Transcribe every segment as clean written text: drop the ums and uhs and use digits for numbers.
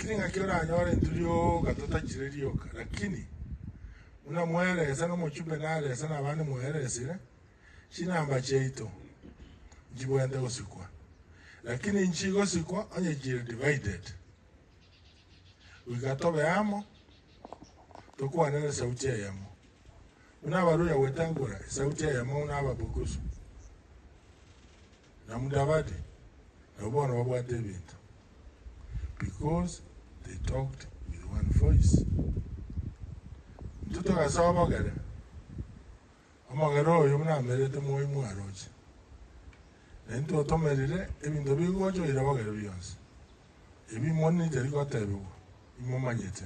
lakini ngakiona anyore ntulio gatota chirerioka lakini una mueleza no muchumbe nalesa na bana muelezire chinamba cheito jibwende usikwa lakini nchigo sikwa onye jiri divided wigatobe amo tokuwa nene sauti ya yamo una baruya wetangura sauti ya yamo una ababukusu na mudabadi na ubona wabwate bintu because they talked with one voice. Mtoto kasawa bagare. Amagaro yo mna merete moyi mwaroje. Nento otomerire ebintu bigojo ira bagare byonse. Ebi monni teri kotebe. Imomanyete.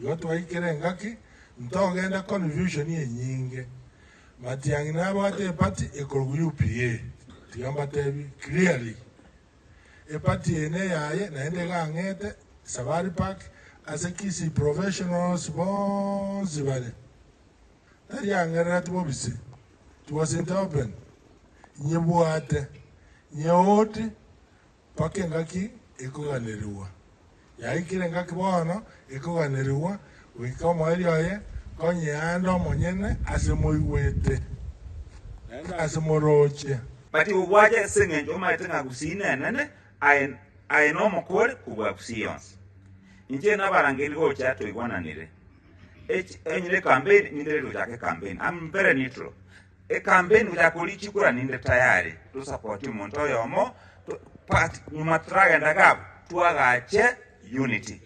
Yoto aikere ngaki ntogenda confusion yenyinge. Matiangi na bate party ekolu UPA. Tigamba tebi clearly. Epati ene yaye naende gangete Safari Park as a kisi professionals bonzi bale. Nari angera tubobisi. Tuwasinte open. Nyebuate. Nyeoti. Pake ngaki ekuganeriwa. Yaikire ngaki bono ekuganeriwa. Wikoma elioye. Konye ando monyene asemoiwete. Nenda asemoroche. Pati uwaje sengenjo maitenga kusine nene. I know mokore kubwa kusiyons. Inje na barangeli go chato igwananire. Enyire campaign nindere rujake campaign. I'm very neutral. Campaign ujakoli chikura ninde tayari. To support monto yomo. Part nyumatraga ndagab. Tuagache unity.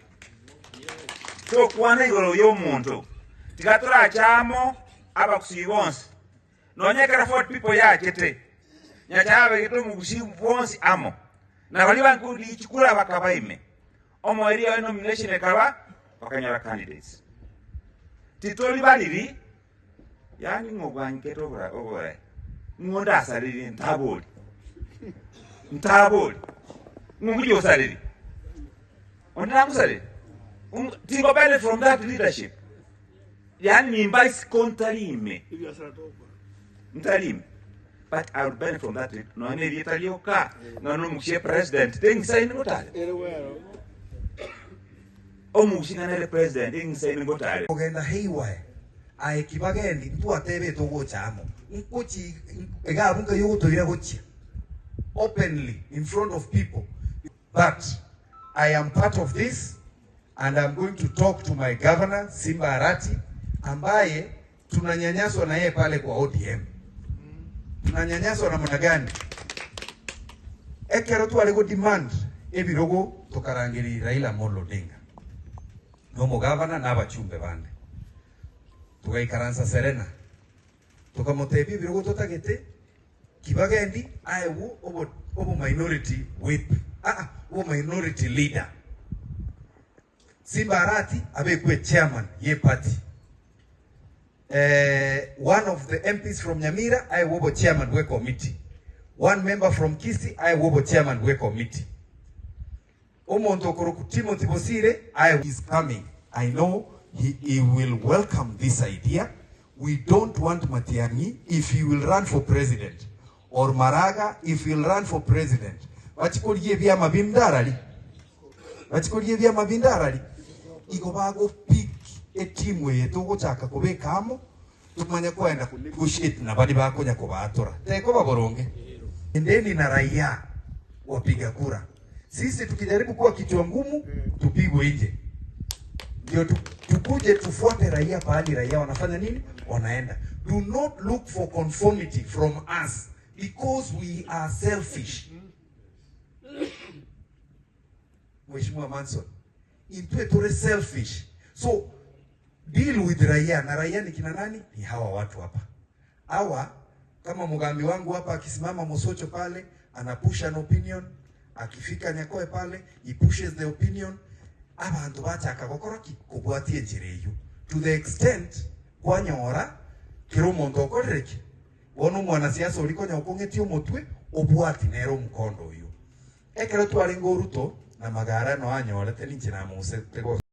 So kwane igoro yo monto. Tikatura chamo aba kusiyons. Nonyekera 40 people ya chete. Nyachabe gitu mugusi bonsi amo. Na wali banku di chikura bakabaime. Omo eri nomination ekaba bakanyara candidates. Titoli baliri yani ngogwanketo obora. Ngonda saliri ntaboli. Ntaboli. Ngumbujo saliri. Ondangu saliri. Tingo bele from that leadership. Yani imbice kontalime. Ntalime. But I would benefit from that. No, any Italy car. No, Mushi president. Things say no time. Oh, Mushi and president. Things say no time. Okay, the haywire. I keep again into a TV to watch Amo. Uchi, a guy you to Yaguchi openly in front of people. But I am part of this, and I'm going to talk to my governor, Simba Arati, ambaye tunanyanyaswa na yeye pale kwa ODM. Tunanyanyaswa namna gani? Ekero tu alego demand ebirogo tokarangiri Raila Amolo Odinga. Nomo governor na abachumbe bande. Tukaikaransa Serena. Tukamotebi ebirogo totagete kibagendi ayewo obo minority whip. Obo minority leader. Simba Arati abekwe chairman ye party. One of the MPs from Nyamira, I wobo chairman we committee. One member from Kisi, I wobo chairman we committee. Omonto Koroku Timothy Bosire, is coming. I know he will welcome this idea. We don't want Matiang'i if he will run for president, or Maraga if he will run for president. Wachikoliye vya mabindarali. Wachikoliye vya mabindarali. Ikobago pick etimwe yetu chaka kubekamo tumanya kwenda kushit na badi bako nyako batora teko baboronge endeni na raia wapiga kura. Sisi tukijaribu kuwa kichwa ngumu tupigwe nje, ndio tukuje tufuate raia pahali raia wanafanya nini wanaenda. Do not look for conformity from us because we are selfish. Mheshimiwa Manson, intwe selfish. So deal with raia, na raia ni kina nani? Ni hawa watu hapa. Hawa kama Mugambi wangu hapa akisimama Mosocho pale anapush an opinion, akifika Nyakoe pale he pushes the opinion. Abantu bachaka gukora kubwatie njireyo to the extent kwanyora kirumondo okorereki wono mwana siasa uliko nyakongeti umutwe obwati nero mukondo uyu ekero twari ngoruto na magara no anyore teninjira muse tego